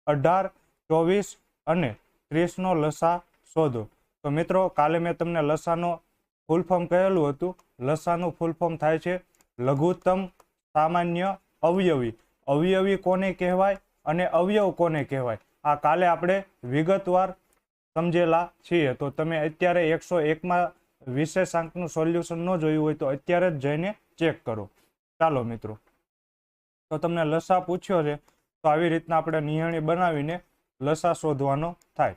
18, 24 અને 30 નો લસા શોધો। તો મિત્રો કાલે મેં તમને લસાનો ફૂલ ફોર્મ કહેલું હતું। લસાનું ફૂલ ફોર્મ થાય છે લઘુત્તમ સામાન્ય અવયવી। અવયવી કોને કહેવાય અને અવયવ કોને કહેવાય આ કાલે આપણે વિગતવાર સમજેલા છીએ। તો તમે અત્યારે 101 માં વિશેષાંકનું સોલ્યુશન ન જોયું હોય તો અત્યારે જ જઈને ચેક કરો। ચાલો મિત્રો, તો તમને લસા પૂછ્યો છે તો આવી રીતના આપણે નિયણી બનાવીને લસા શોધવાનો થાય।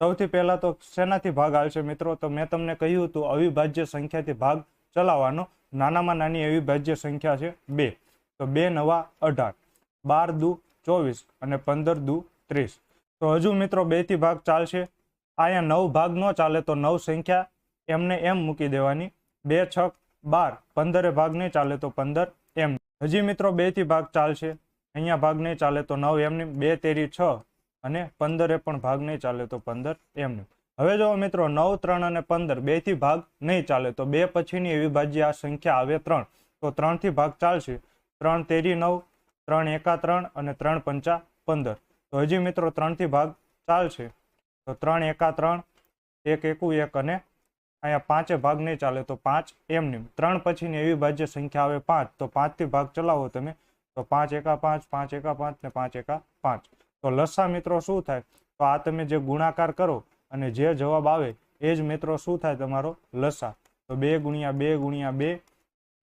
સૌથી પહેલા તો શેનાથી ભાગ આવશે મિત્રો? તો મેં તમને કહ્યું હતું અવિભાજ્ય સંખ્યાથી ભાગ ચલાવવાનો। નાનામાં નાની અવિભાજ્ય સંખ્યા છે 2। તો 2 નવા 18, 12 દુ 24 અને 15 દુ 30। તો હજુ મિત્રો 2 થી ભાગ ચાલશે। અહીંયા 9 ભાગ ન ચાલે તો 9 સંખ્યા એમને એમ મૂકી દેવાની। 2 6 12, 15 ભાગ નહીં ચાલે તો 15 એમ। હજી મિત્રો 2 થી ભાગ ચાલશે। અહીંયા ભાગ નહીં ચાલે તો 9 એમને, 2 તેરી 6 અને 15 પણ ભાગ નહીં ચાલે તો 15 એમને। હવે જો મિત્રો 9, 3 અને 15 2 થી ભાગ નહીં ચાલે તો 2 પછીની અવિભાજ્ય આ સંખ્યા આવે 3। તો 3 થી ભાગ ચાલશે। 3 તેરી 9, 3 એકા 3 અને 3 પંચા 15। તો હજી મિત્રો 3 થી ભાગ ચાલશે। તો 3 એકા 3, 1 એકુ 1 અને અહીંયા 5 ભાગ નહીં ચાલે તો 5 એમની। 3 પછીની અવિભાજ્ય સંખ્યા આવે 5। તો 5 થી ભાગ ચલાવો તમે તો 5 એકા 5, 5 એકા 5 ને 5 એકા 5। તો લસા મિત્રો શું થાય? તો આ તમે જે ગુણાકાર કરો અને જે જવાબ આવે એ જ મિત્રો શું થાય તમારો લસા। તો 2 ગુણ્યા 2 ગુણ્યા 2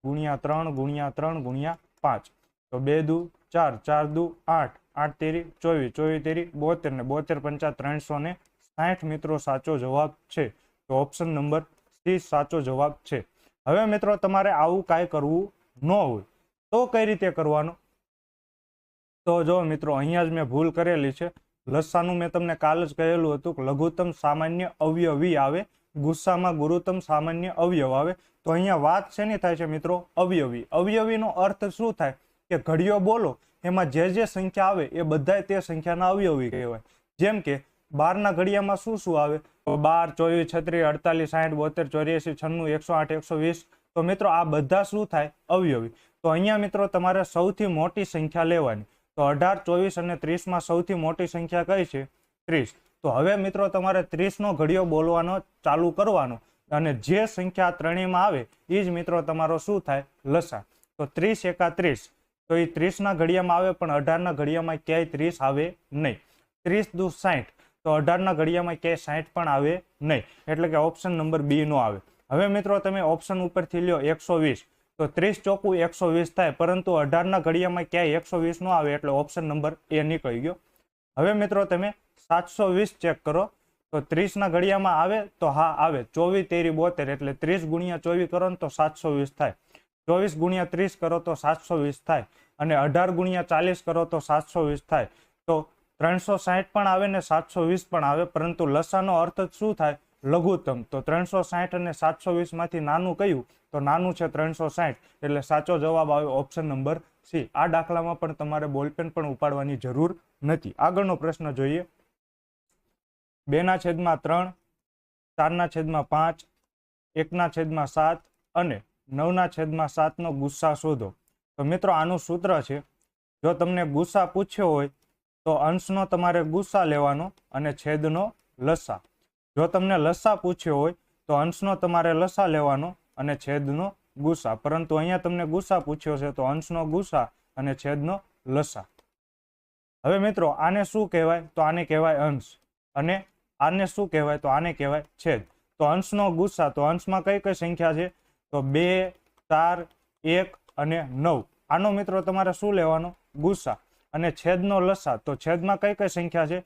ગુણ્યા 3 ગુણ્યા 3 ગુણ્યા 5। તો 2 દુ 4, 4 દુ 8, 8 તેરી 24, 24 તેરી 72 ને 72 પંચા 360 મિત્રો સાચો જવાબ છે। તો ઓપ્શન નંબર સી સાચો જવાબ છે। હવે મિત્રો તમારે આવું કાંઈ કરવું ન હોય તો કઈ રીતે કરવાનું? તો જો મિત્રો અહીંયા જ મેં ભૂલ કરેલી છે। લસાનું મેં તમને કાલ જ કહેલું હતું કે લઘુત્તમ સામાન્ય અવયવી આવે, ગુસ્સામાં ગુરુત્તમ સામાન્ય અવયવ આવે। તો અહીંયા વાત શેની થાય છે મિત્રો? અવયવી। અવયવીનો અર્થ શું થાય કે ઘડિયો બોલો એમાં જે જે સંખ્યા આવે એ બધા તે સંખ્યાના અવયવી કહેવાય। જેમ કે 12 ના ઘડિયામાં શું શું આવે? 12, 24, 36, 48, 72, 84, 96, 108, 120। તો મિત્રો આ બધા શું થાય? અવયવી। તો અહીંયા મિત્રો તમારે સૌથી મોટી સંખ્યા લેવાની। તો 18, 24 અને 30 માં સૌથી મોટી સંખ્યા કઈ છે? 30। તો હવે મિત્રો તમારે 30 નો ઘડિયો બોલવાનો ચાલુ કરવાનો અને જે સંખ્યા ત્રણેયમાં આવે એ જ મિત્રો તમારો શું થાય? લસા। તો 30 એકા 30, તો એ 30 ના ઘડિયામાં આવે પણ 18 ના ઘડિયામાં ક્યાંય 30 આવે નહીં। 30 દુ 60, તો 18 ના ઘડિયામાં ક્યાંય 60 પણ આવે નહીં। એટલે કે ઓપ્શન નંબર બી નો આવે। હવે મિત્રો તમે ઓપ્શન ઉપરથી લ્યો 120, તો 30 ચોકુ 120 થાય, પરંતુ 18 ના ઘડિયામાં ક્યાંય 120 નો આવે એટલે ઓપ્શન નંબર એ નીકળી ગયો। હવે મિત્રો તમે 720 ચેક કરો તો 30 ના ઘડિયામાં આવે તો હા આવે, 24 તેરી 72 એટલે 30 ગુણ્યા 24 કરો ને તો 720 થાય। 24 ગુણ્યા 30 કરો તો 720 થાય અને 18 ગુણ્યા 40 કરો તો 720 થાય। તો 360 પણ આવે ને 720 પણ આવે, પરંતુ લસાનો અર્થ શું થાય? લઘુત્તમ। તો 360 અને 720 માંથી નાનું કયું? તો નાનું છે 360, એટલે સાચો જવાબ આવે ઓપ્શન નંબર સી। આ દાખલામાં પણ તમારે બોલપેન પણ ઉપાડવાની જરૂર નથી। આગળનો પ્રશ્ન જોઈએ। 2/3, 4/5, 1/7 અને 9/7 નો ગુસ્સા શોધો। તો મિત્રો આનું સૂત્ર છે, જો તમને ગુસ્સા પૂછ્યો હોય તો અંશનો તમારે ગુસ્સા લેવાનો અને છેદનો લસા। જો તમને લસા પૂછ્યો હોય તો અંશનો તમારે લસા લેવાનો અને છેદનો ગુસ્સા। પરંતુ અહીંયા તમને ગુસ્સા પૂછ્યો છે તો અંશનો ગુસ્સા અને છેદનો લસા। હવે મિત્રો આને શું કહેવાય? તો આને કહેવાય અંશ, અને આને શું કહેવાય? તો આને કહેવાય છેદ। તો અંશનો ગુસ્સા, તો અંશમાં કઈ કઈ સંખ્યા છે? તો 2, 4, 1 અને 9। આનો મિત્રો તમારે શું લેવાનો? ગુસ્સા। અને છેદનો લસા, તો છેદમાં કઈ કઈ સંખ્યા છે?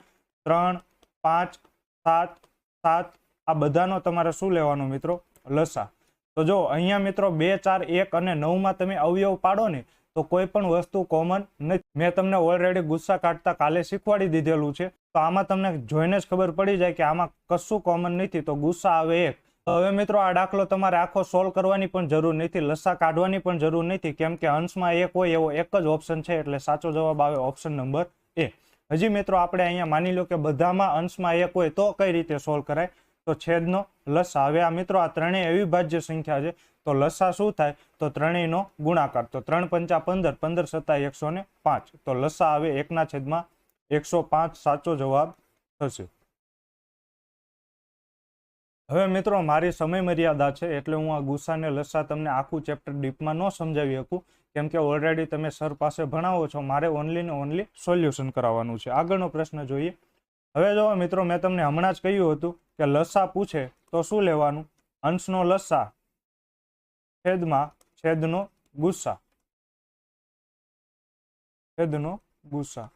3, 5, 7, 7। આ બધાનો તમારે શું લેવાનો મિત્રો? લસા। તો જો અહીંયા મિત્રો 2, 4, 1 અને 9 માં તમે અવયવ પાડો ને તો કોઈ પણ વસ્તુ કોમન નથી। મેં તમને ઓલરેડી ગુસ્સા કાઢતા કાલે શીખવાડી દીધેલું છે, તો આમાં તમને જોઈને જ ખબર પડી જાય કે આમાં કશું કોમન નથી, તો ગુસ્સા આવે 1। હવે મિત્રો આ દાખલો તમારે આખો સોલ્વ કરવાની પણ જરૂર નથી, લસા કાઢવાની પણ જરૂર નથી, કેમ કે અંશમાં 1 હોય એવો એક જ ઓપ્શન છે, એટલે સાચો જવાબ આવે ઓપ્શન નંબર એ। હજી મિત્રો આપણે અહીંયા માની લો કે બધામાં અંશમાં 1 હોય તો કઈ રીતે સોલ્વ કરાય? તો છેદનો લસા। હવે આ મિત્રો આ ત્રણેય અવિભાજ્ય સંખ્યા છે, તો લસા શું થાય? તો ત્રણેયનો ગુણાકાર। તો 3 પંચા 15, 15 સત્તા 105, તો લસા આવે 1/3। 105 સાચો જવાબ થશે. હવે મિત્રો મારી સમય મર્યાદા છે એટલે હું આ ગુસ્સા ને લસા તમને આખું ચેપ્ટર ડીપમાં ન સમજાવી શકું, કેમ કે ઓલરેડી તમે સર પાસે ભણાવો છો. મારે ઓનલી ને ઓનલી સોલ્યુશન કરાવવાનું છે. આગળનો પ્રશ્ન જોઈએ. હવે જો મિત્રો મેં તમને હમણાં જ કહ્યું હતું કે લસા પૂછે તો શું લેવાનું? અંશનો લસા છેદમાં છેદનો ગુસ્સા, છેદનો ગુસ્સા.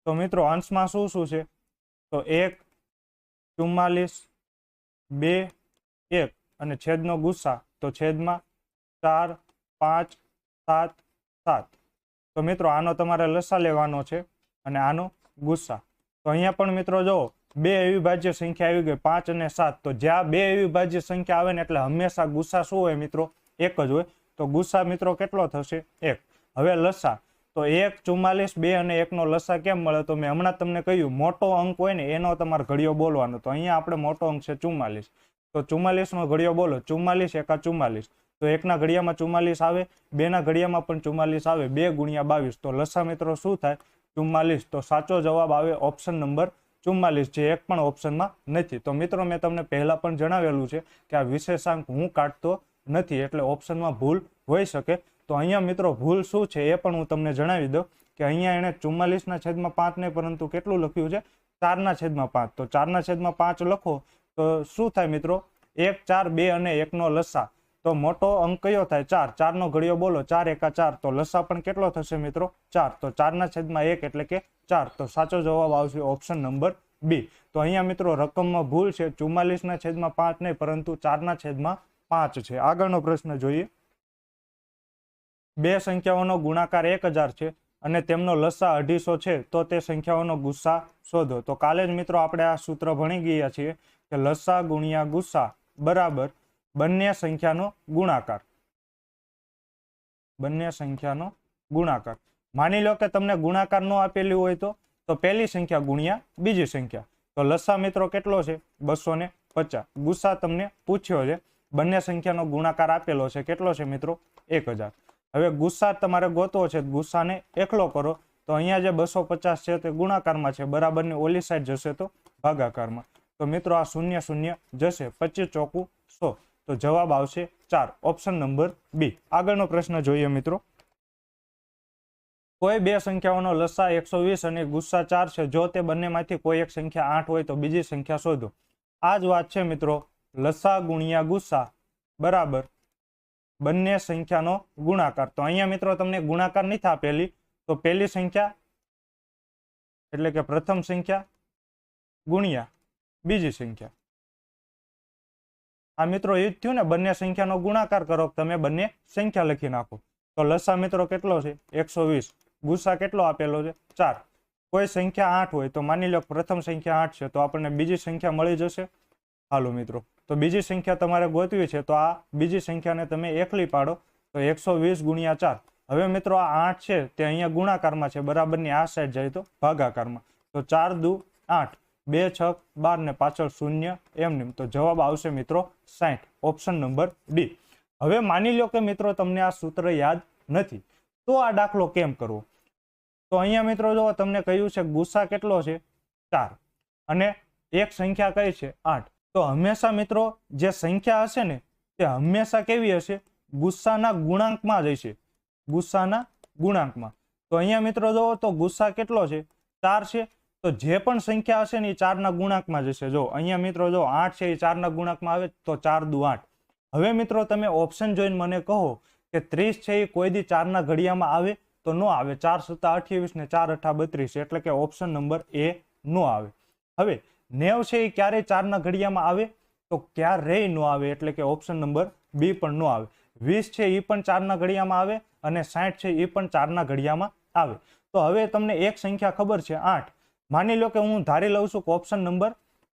તો મિત્રો અંશમાં શું શું છે? તો 1, 44, 2, 1 અને છેદનો ગુસ્સા તો છેદમાં 4, 5, 7, 7. તો મિત્રો આનો તમારે લસા લેવાનો છે અને આનો ગુસ્સા. તો અહીંયા પણ મિત્રો જો બે અવિભાજ્ય સંખ્યા આવી ગઈ 5 અને 7. તો જ્યાં બે અવિભાજ્ય સંખ્યા આવે ને એટલે હંમેશા ગુસ્સા શું હોય મિત્રો? એક જ હોય. તો ગુસ્સા મિત્રો કેટલો થશે? 1. હવે લસા તો 1, 44, 2 અને 1 નો લસા કેમ મળે? તો મેં હમણાં તમને કહ્યું મોટો અંક હોય ને એનો તમારે ઘડિયો બોલવાનો. તો અહીંયા આપણે મોટો અંક છે 44. તો 44 નો ઘડિયો બોલો. 44 એકા 44. તો 1 ના ઘડિયામાં 44 આવે, 2 ના ઘડિયામાં પણ 44 આવે. 2 ગુણ્યા 22. તો લસા મિત્રો શું થાય? 44. તો સાચો જવાબ આવે ઓપ્શન નંબર 44, જે એક પણ ઓપ્શનમાં નથી. તો મિત્રો મેં તમને પહેલા પણ જણાવેલું છે કે આ વિશેષાંક હું કાઢતો નથી એટલે ઓપ્શનમાં ભૂલ હોઈ શકે. તો અહીંયા મિત્રો ભૂલ શું છે એ પણ હું તમને જણાવી દઉં કે અહીંયા એને 44/5 નહીં, પરંતુ કેટલું લખ્યું છે? 4/5. તો 4/5 લખો તો શું થાય મિત્રો? 1, 4, 2 અને 1 નો લસા. તો મોટો અંક કયો થાય? 4. 4 નો ઘડિયો બોલો. 4 એકા 4. તો લસા પણ કેટલો થશે મિત્રો? 4. તો 4/1 એટલે કે 4. તો સાચો જવાબ આવશે ઓપ્શન નંબર બી. તો અહીંયા મિત્રો રકમમાં ભૂલ છે. 44/5 નહીં, પરંતુ 4/5 છે. આગળનો પ્રશ્ન જોઈએ. બે સંખ્યાઓનો ગુણાકાર 1000 છે અને તેમનો લસા 250 છે, તો તે સંખ્યાઓનો ગુસ્સા શોધો. તો કાલે જ મિત્રો આપણે આ સૂત્ર ભણી ગયા છીએ કે લસા ગુણ્યા ગુસ્સા બરાબર બંને સંખ્યાનો ગુણાકાર. બંને સંખ્યાનો ગુણાકાર. માની લો કે તમને ગુણાકાર ન આપેલી હોય તો પહેલી સંખ્યા ગુણ્યા બીજી સંખ્યા. તો લસા મિત્રો કેટલો છે? 250. ગુસ્સા તમને પૂછ્યો છે. બંને સંખ્યાનો ગુણાકાર આપેલો છે. કેટલો છે મિત્રો? 1000. હવે ગુસ્સા તમારે ગોતવો છે. ગુસ્સાને એકલો કરો. તો અહીંયા જે 250 છે તે ગુણાકારમાં છે, બરાબરની ઓલી સાઈડ જશે તો ભાગાકારમાં. તો મિત્રો આ 0 0 જશે. 25 ચોકુ 100. તો જવાબ આવશે 4, ઓપ્શન નંબર બી. આગળનો પ્રશ્ન જોઈએ મિત્રો. કોઈ બે સંખ્યાઓનો લસા 120 અને ગુસ્સા 4 છે. જો તે બંનેમાંથી કોઈ એક સંખ્યા 8 હોય તો બીજી સંખ્યા શોધો. આ જ વાત છે મિત્રો. લસા ગુણ્યા ગુસ્સા બરાબર બંને સંખ્યાનો ગુણાકાર. તો અહીંયા મિત્રો તમને ગુણાકાર નથી આપેલી, તો પહેલી સંખ્યા એટલે કે પ્રથમ સંખ્યા ગુણ્યા બીજી સંખ્યા. આ મિત્રો એ જ થયું ને, બંને સંખ્યાનો ગુણાકાર કરો, તમે બંને સંખ્યા લખી નાખો. તો લસા મિત્રો કેટલો છે? 120. ગુસ્સા કેટલો આપેલો છે? 4. કોઈ સંખ્યા 8 હોય તો માની લો પ્રથમ સંખ્યા 8 છે, તો આપણને બીજી સંખ્યા મળી જશે. હાલો મિત્રો, તો બીજી સંખ્યા તમારે ગોતવી છે. તો આ બીજી સંખ્યાને તમે એકલી પાડો. તો 120 ગુણ્યા 4. હવે મિત્રો આ 8 છે તે અહીંયા ગુણાકારમાં છે, બરાબરની આ સાઈડ જાય તો ભાગાકારમાં. તો 4 દુ 8, 2 6 12 ને પાછળ 0 એમ. તો જવાબ આવશે મિત્રો 60, ઓપ્શન નંબર ડી. હવે માની લો કે મિત્રો તમને આ સૂત્ર યાદ નથી, તો આ દાખલો કેમ કરવો? તો અહીંયા મિત્રો જો તમને કહ્યું છે ગુસ્સા કેટલો છે? 4 અને એક સંખ્યા કઈ છે? 8. તો હંમેશા મિત્રો જે સંખ્યા હશે ને તે હંમેશા કેવી હશે? ગુસ્સાના ગુણાંકમાં જ હશે. ગુસ્સાના ગુણાંકમાં. તો અહીંયા મિત્રો જો તો ગુસ્સા કેટલો છે? 4 છે. તો જે પણ સંખ્યા હશે ને એ 4 ના ગુણાંકમાં જ હશે. જો અહીંયા મિત્રો જો 8 છે એ 4 ના ગુણાંકમાં આવે તો 4 દુ 8. હવે મિત્રો તમે ઓપ્શન જોઈને મને કહો કે 30 છે એ કોઈ દી 4 ના ઘડિયામાં આવે તો ન આવે. 4 સત્તા 28 ને 4 અઠા 32, એટલે કે ઓપ્શન નંબર એ નો આવે. હવે 90 છે એ ક્યારેય 4 ના ઘડિયામાં આવે તો ક્યારેય ન આવે, એટલે કે ઓપ્શન નંબર બી પણ ન આવે. 20 છે એ પણ 4 ના ઘડિયામાં આવે અને 60 છે એ પણ 4 ના ઘડિયામાં આવે. તો હવે તમને એક સંખ્યા ખબર છે 8. માની લો કે હું ધારી લઉં છું કે ઓપ્શન નંબર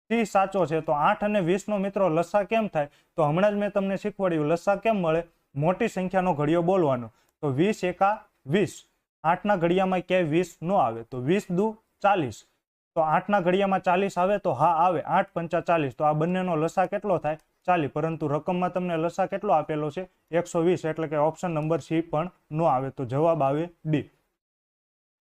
સી સાચો છે. તો 8 અને 20 નો મિત્રો લસા કેમ થાય? તો હમણાં જ મેં તમને શીખવાડ્યું લસા કેમ મળે? મોટી સંખ્યાનો ઘડિયો બોલવાનો. તો 20 એકા 20. 8 ના ઘડિયામાં ક્યાંય 20 ન આવે. તો 20 દુ 40. તો 8 ના ઘડિયામાં 40 આવે તો હા આવે. 8 પંચા 40. તો આ બંનેનો લસા કેટલો થાય? 40. પરંતુ રકમમાં તમને લસા કેટલો આપેલો છે? 120, એટલે કે ઓપ્શન નંબર સી પણ ન આવે. તો જવાબ આવે ડી.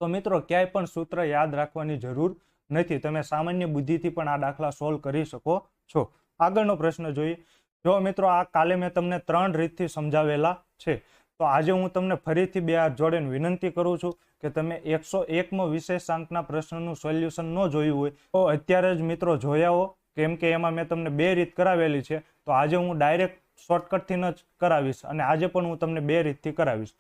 તો મિત્રો ક્યાંય પણ સૂત્ર યાદ રાખવાની જરૂર નથી, તમે સામાન્ય બુદ્ધિથી પણ આ દાખલા સોલ્વ કરી શકો છો. આગળનો પ્રશ્ન જોઈએ. જો મિત્રો આ કાલે મેં તમને 3 રીતથી સમજાવેલા છે, તો આજે હું તમને ફરીથી 2 હાથ જોડીને વિનંતી કરું છું કે તમે 101મો વિશેષાંકના પ્રશ્નનું સોલ્યુશન ન જોયું હોય તો અત્યારે જ મિત્રો જોયા હો, કેમ કે એમાં મેં તમને 2 રીત કરાવેલી છે. તો આજે હું ડાયરેક્ટ શોર્ટકટથી જ કરાવીશ અને આજે પણ હું તમને 2 રીતથી કરાવીશ.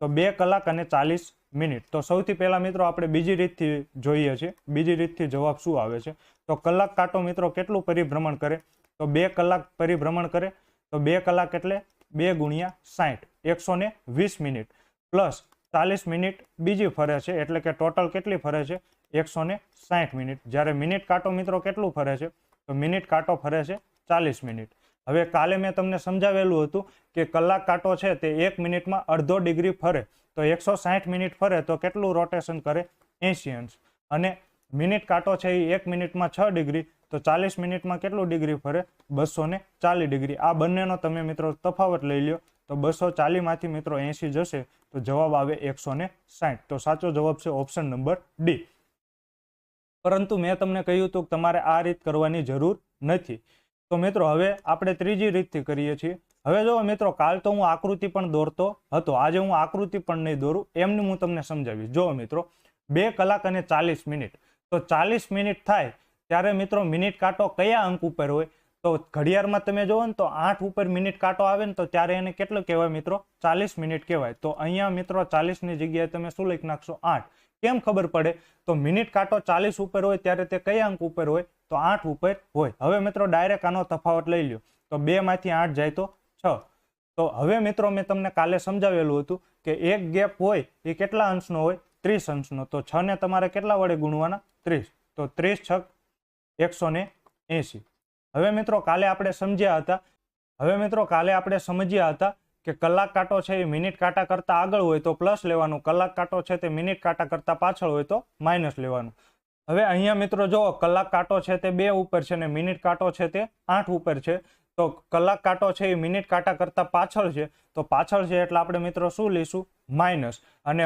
તો 2 કલાક અને 40 મિનિટ. તો સૌથી પહેલા મિત્રો આપણે બીજી રીતથી જોઈએ છીએ. બીજી રીતથી જવાબ શું આવે છે? તો કલાક કાંટો મિત્રો કેટલું પરિભ્રમણ કરે? તો 2 કલાક પરિભ્રમણ કરે. તો 2 કલાક એટલે 2 ગુણ્યા 60, 120 મિનિટ પ્લસ 40 મિનિટ બીજી ફરે છે, એટલે કે ટોટલ કેટલી ફરે છે? 160 મિનિટ. જ્યારે મિનિટ કાંટો મિત્રો કેટલું ફરે છે? તો મિનિટ કાંટો ફરે છે 40 મિનિટ. હવે કાલે મેં તમને સમજાવેલું હતું કે કલાક કાંટો છે તે 1 મિનિટમાં અડધો ડિગ્રી ફરે, તો 160 મિનિટ ફરે તો કેટલું રોટેશન કરે? 80 અંશ. અને મિનિટ કાંટો છે એ 1 મિનિટમાં 6 ડિગ્રી, તો 40 મિનિટમાં કેટલું ડિગ્રી ફરે? 240 ડિગ્રી. આ બંનેનો તમે મિત્રો તફાવત લઈ લ્યો, તો 240 માંથી મિત્રો 80 જશે તો જવાબ આવે 160. તો સાચો જવાબ છે ઓપ્શન નંબર ડી. પરંતુ મેં તમને કહ્યું હતું કે તમારે આ રીત કરવાની જરૂર નથી. તો મિત્રો હવે આપણે ત્રીજી રીતથી કરીએ છીએ. હવે જો મિત્રો કાલ તો હું આકૃતિ પણ દોરતો હતો, આજે હું આકૃતિ પણ નહીં દોરું, એમની હું તમને સમજાવીશ. જો મિત્રો 2 કલાક અને 40 મિનિટ, તો 40 મિનિટ થાય ત્યારે મિત્રો મિનિટ કાંટો કયા અંક ઉપર હોય? તો ઘડિયાળમાં તમે જોવો ને તો 8 ઉપર મિનિટ કાંટો આવે ને તો ત્યારે એને કેટલું કહેવાય મિત્રો? 40 મિનિટ કહેવાય. તો અહીંયા મિત્રો 40 ની જગ્યાએ તમે શું લખી નાખશો? 8. કેમ ખબર પડે? તો મિનિટ કાંટો 40 ઉપર હોય ત્યારે તે કયા અંક ઉપર હોય? તો 8 ઉપર હોય. હવે મિત્રો ડાયરેક્ટ આનો તફાવત લઈ લ્યો, તો 2 માંથી 8 જાય તો 6. તો હવે મિત્રો મેં તમને કાલે સમજાવેલું હતું કે એક ગેપ હોય એ કેટલા અંશનો હોય? 30 અંશનો. તો 6 ને તમારે કેટલા વડે ગુણવાના? 30. તો 30 છક 180. હવે મિત્રો કાલે આપણે સમજ્યા હતા કે કલાક કાંટો છે એ મિનિટ કાંટા કરતા આગળ હોય તો પ્લસ લેવાનું, કલાક કાંટો છે તે મિનિટ કાંટા કરતા પાછળ હોય તો માઇનસ લેવાનું. હવે અહીંયા મિત્રો જો કલાક કાંટો છે તે 2 ઉપર છે ને મિનિટ કાંટો છે તે 8 ઉપર છે. તો કલાક કાંટો છે એ મિનિટ કાંટા કરતા પાછળ છે, તો પાછળ છે એટલે આપણે મિત્રો શું લઈશું? માઇનસ. અને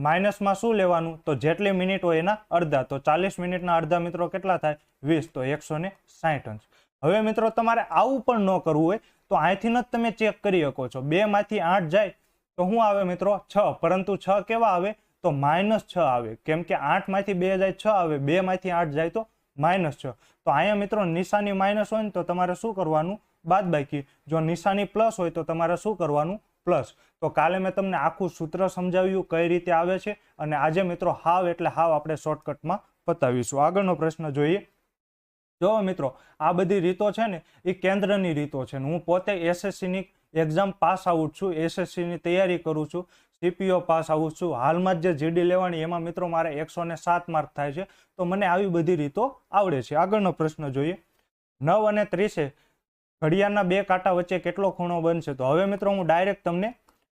માઇનસમાં શું લેવાનું? તો જેટલી મિનિટ હોય એના અડધા. તો 40 મિનિટના અડધા મિત્રો કેટલા થાય? 20. તો 160 અંશ. હવે મિત્રો તમારે આવું પણ ન કરવું હોય તો અહીંથી જ તમે ચેક કરી શકો છો. 2 માંથી 8 જાય તો શું આવે મિત્રો? 6. પરંતુ 6 કેવા આવે? તો -6 આવે. કેમ કે 8 માંથી 2 જાય 6 આવે, 2 માંથી 8 જાય તો -6. તો અહીંયા મિત્રો નિશાની માઇનસ હોય ને તો તમારે શું કરવાનું? બાદબાકી. જો નિશાની પ્લસ હોય તો તમારે શું કરવાનું? પ્લસ. તો કાલે મેં તમને આખું સૂત્ર સમજાવ્યું કઈ રીતે આવે છે, અને આજે મિત્રો હાવ એટલે હાવ આપણે શોર્ટકટમાં પતાવીશું. આગળનો પ્રશ્ન જોઈએ. જો મિત્રો આ બધી રીતો છે ને એ કેન્દ્રની રીતો છે. હું પોતે એસએસસીની એક્ઝામ પાસ આઉટ છું, એસએસસીની તૈયારી કરું છું, સીપીઓ પાસ આઉટ છું. હાલમાં જે જીડી લેવાની એમાં મિત્રો મારે 107 માર્ક થાય છે. તો મને આવી બધી રીતો આવડે છે. આગળનો પ્રશ્ન જોઈએ. 9 અને 30 ઘડિયાળના 2 કાંટા વચ્ચે કેટલો ખૂણો બનશે? તો હવે મિત્રો હું ડાયરેક્ટ તમને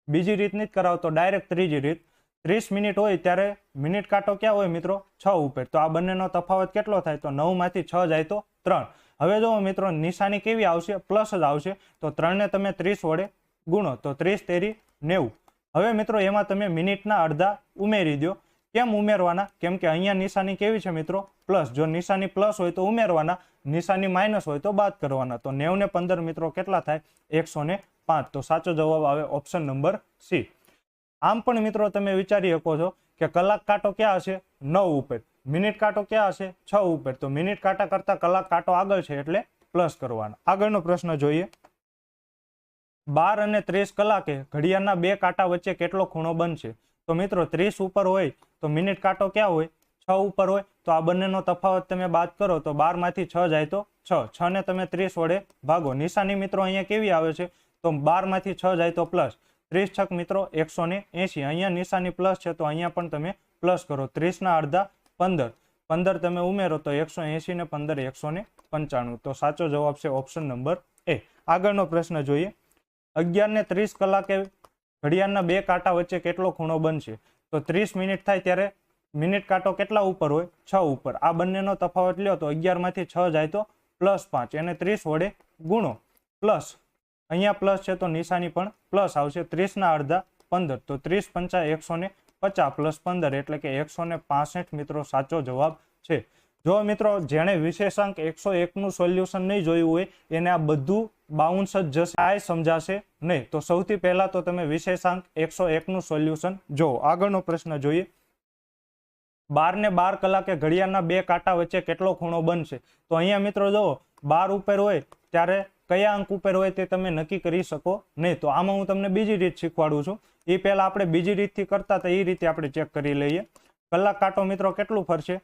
બીજી રીત નથી કરાવતો, ડાયરેક્ટ ત્રીજી રીત. 30 મિનિટ હોય ત્યારે મિનિટ કાંટો ક્યાં હોય મિત્રો? 6 ઉપર. તો આ બંનેનો તફાવત કેટલો થાય? તો 9 માંથી 6 જાય તો 3. હવે જો મિત્રો નિશાની કેવી આવશે? પ્લસ જ આવશે. તો 3 ને તમે 30 વડે ગુણો તો 30 તેરી 90. હવે મિત્રો એમાં તમે મિનિટના અડધા ઉમેરી દો. કેમ ઉમેરવાના? કેમ કે અહીંયા નિશાની કેવી છે મિત્રો? પ્લસ. જો નિશાની પ્લસ હોય તો ઉમેરવાના, નિશાની માઇનસ હોય તો બાદ કરવાના. તો 90 ને 15 મિત્રો કેટલા થાય? 105. તો સાચો જવાબ આવે ઓપ્શન નંબર સી. આમ પણ મિત્રો તમે વિચારી શકો છો કે કલાક કાંટો ક્યાં હશે? 9 ઉપર. મિનિટ કાંટો ક્યાં હશે? 6 ઉપર. તો મિનિટ કાંટા કરતા કલાક કાંટો આગળ છે એટલે પ્લસ કરવાના. આગળનો પ્રશ્ન જોઈએ. 12 અને 30 કલાકે ઘડિયાળના 2 કાંટા વચ્ચે કેટલો ખૂણો બનશે? તો મિત્રો 30 ઉપર હોય તો મિનિટ કાંટો ક્યાં હોય? 6 ઉપર હોય. તો આ બંનેનો તફાવત તમે બાદ કરો તો 12 માંથી 6 જાય તો 6. 6 ને તમે 30 વડે ભાગો. નિશાની મિત્રો અહીંયા કેવી આવે છે? તો 12 માંથી 6 જાય તો પ્લસ. 30 છક મિત્રો 180. અહીંયા નિશાની પ્લસ છે તો અહીંયા પણ તમે પ્લસ કરો. 30 ના અડધા 15. 15 તમે ઉમેરો તો 180 ને 15 195. તો સાચો જવાબ છે ઓપ્શન નંબર એ. આગળનો પ્રશ્ન જોઈએ. 11 ને 30 કલાકે ઘડિયાળના 2 કાંટા વચ્ચે કેટલો ખૂણો બનશે? તો 30 મિનિટ થાય ત્યારે મિનિટ કાંટો કેટલા ઉપર હોય? 6 ઉપર. આ બંનેનો તફાવત લ્યો તો 11 માંથી 6 જાય તો +5. એને 30 વડે ગુણો. પ્લસ અહીંયા પ્લસ છે તો નિશાની પણ પ્લસ આવશે. 30 ના અડધા 15. તો 30 × 5 195. 50 પ્લસ 15 એટલે કે 165 મિત્રો સાચો જવાબ છે. જો મિત્રો જેણે વિશેષાંક 101 નું સોલ્યુશન નહીં જોયું હોય એને આ બધું બાઉન્સ જ જશે, આ સમજાશે નહીં. તો સૌથી પહેલા તો તમે વિશેષાંક 101 નું સોલ્યુશન જો. આગળનો પ્રશ્ન જોઈએ. 12 ને 12 કલાકે ઘડિયાળના બે કાંટા વચ્ચે કેટલો ખૂણો બનશે? તો અહીંયા મિત્રો જો 12 ઉપર હોય ત્યારે કયા અંક ઉપર હોય તે તમે નક્કી કરી શકો નહીં. તો આમાં હું તમને બીજી રીત શીખવાડું છું. એ પહેલા આપણે બીજી રીતથી કરતા હતા એ રીતે આપણે ચેક કરી લઈએ. કલાક કાંટો મિત્રો કેટલું ફરશે?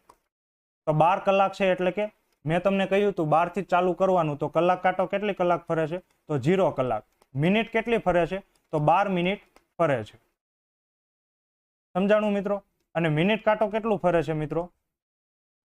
તો 12 કલાક છે એટલે કે મેં તમને કહ્યું હતું 12 થી ચાલુ કરવાનું. તો કલાક કાંટો કેટલી કલાક ફરે છે? તો 0 કલાક. મિનિટ કેટલી ફરે છે? તો 12 મિનિટ ફરે છે. સમજાણું મિત્રો? અને મિનિટ કાંટો કેટલું ફરે છે મિત્રો?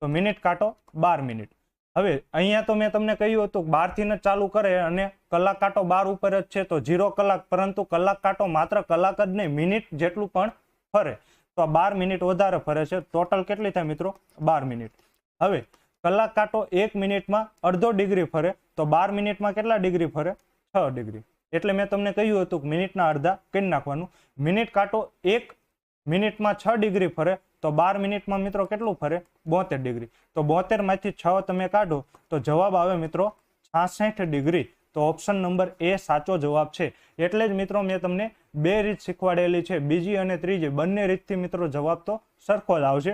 તો મિનિટ કાંટો 12 મિનિટ. હવે અહીંયા તો મેં તમને કહ્યું હતું 12 થી જ ચાલુ કરે અને કલાક કાંટો 12 ઉપર જ છે તો 0 કલાક, પરંતુ કલાક કાંટો માત્ર કલાક જ નહીં મિનિટ જેટલું પણ ફરે. તો આ 12 મિનિટ વધારે ફરે છે. ટોટલ કેટલી થાય મિત્રો? 12 મિનિટ. હવે કલાક કાંટો 1 મિનિટમાં અડધો ડિગ્રી ફરે તો 12 મિનિટમાં કેટલા ડિગ્રી ફરે? 6 ડિગ્રી. એટલે મેં તમને કહ્યું હતું કે મિનિટના અડધા કરી નાખવાનું. મિનિટ કાંટો 1 મિનિટમાં 6 ડિગ્રી ફરે તો 12 મિનિટમાં મિત્રો કેટલું ફરે? 72 ડિગ્રી. તો 72 માંથી 6 તમે કાઢો તો જવાબ આવે મિત્રો 66 ડિગ્રી. તો ઓપ્શન નંબર એ સાચો જવાબ છે. એટલે જ મિત્રો મેં તમને બે રીત શીખવાડેલી છે, બીજી અને ત્રીજી. બંને રીતથી મિત્રો જવાબ તો સરખો જ આવશે.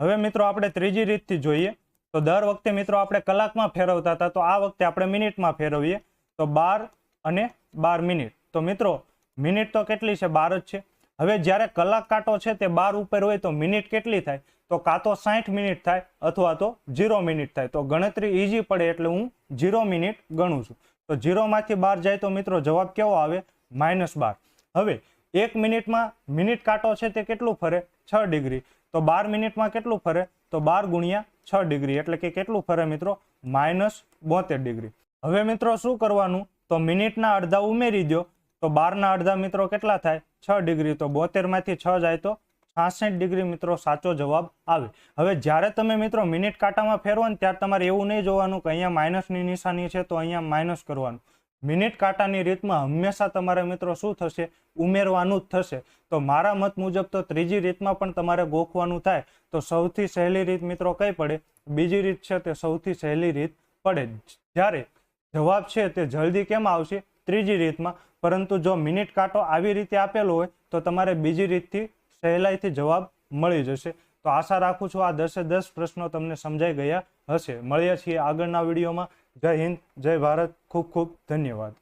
હવે મિત્રો આપણે ત્રીજી રીતથી જોઈએ. તો દર વખતે મિત્રો આપણે કલાકમાં ફેરવતા હતા, તો આ વખતે આપણે મિનિટમાં ફેરવીએ. તો 12 અને 12 મિનિટ. તો મિત્રો મિનિટ તો કેટલી છે? 12 જ છે. હવે જ્યારે કલાક કાંટો છે તે 12 ઉપર હોય તો મિનિટ કેટલી થાય? તો કાં તો 60 મિનિટ થાય અથવા તો 0 મિનિટ થાય. તો ગણતરી ઈઝી પડે એટલે હું 0 મિનિટ ગણું છું. તો 0 માંથી 12 જાય તો મિત્રો જવાબ કેવો આવે? -12. હવે 1 મિનિટમાં મિનિટ કાંટો છે તે કેટલું ફરે? 6 ડિગ્રી. તો 12 મિનિટમાં કેટલું ફરે? તો 12 ગુણ્યા 6 ડિગ્રી એટલે કે કેટલું ફરે મિત્રો? -72 ડિગ્રી. હવે મિત્રો શું કરવાનું? તો મિનિટના અડધા ઉમેરી દો. તો 12 ના અડધા મિત્રો કેટલા થાય? 6 ડિગ્રી. તો 72 માંથી 6 જાય તો 66 ડિગ્રી મિત્રો સાચો જવાબ આવે. હવે જ્યારે તમે મિત્રો મિનિટ કાંટામાં ફેરવો ને ત્યારે તમારે એવું નહીં જોવાનું કે અહીંયા માઇનસની નિશાની છે તો અહીંયા માઇનસ કરવાનું. મિનિટ કાંટાની રીતમાં હંમેશા તમારે મિત્રો શું થશે? ઉમેરવાનું જ થશે. તો મારા મત મુજબ તો ત્રીજી રીતમાં પણ તમારે ગોખવાનું થાય તો સૌથી સહેલી રીત મિત્રો કઈ પડે? બીજી રીત છે તે સૌથી સહેલી રીત પડે. જ્યારે જવાબ છે તે જલ્દી કેમ આવશે? ત્રીજી રીતમાં. પરંતુ જો મિનિટ કાંટો આવી રીતે આપેલો હોય તો તમારે બીજી રીતથી સહેલાઈથી જવાબ મળી જશે. તો આશા રાખું છું આ 10 પ્રશ્નો તમને સમજાઈ ગયા હશે. મળીએ છીએ આગળના વિડીયોમાં. જય હિન્દ, જય ભારત. ખૂબ ખૂબ ધન્યવાદ.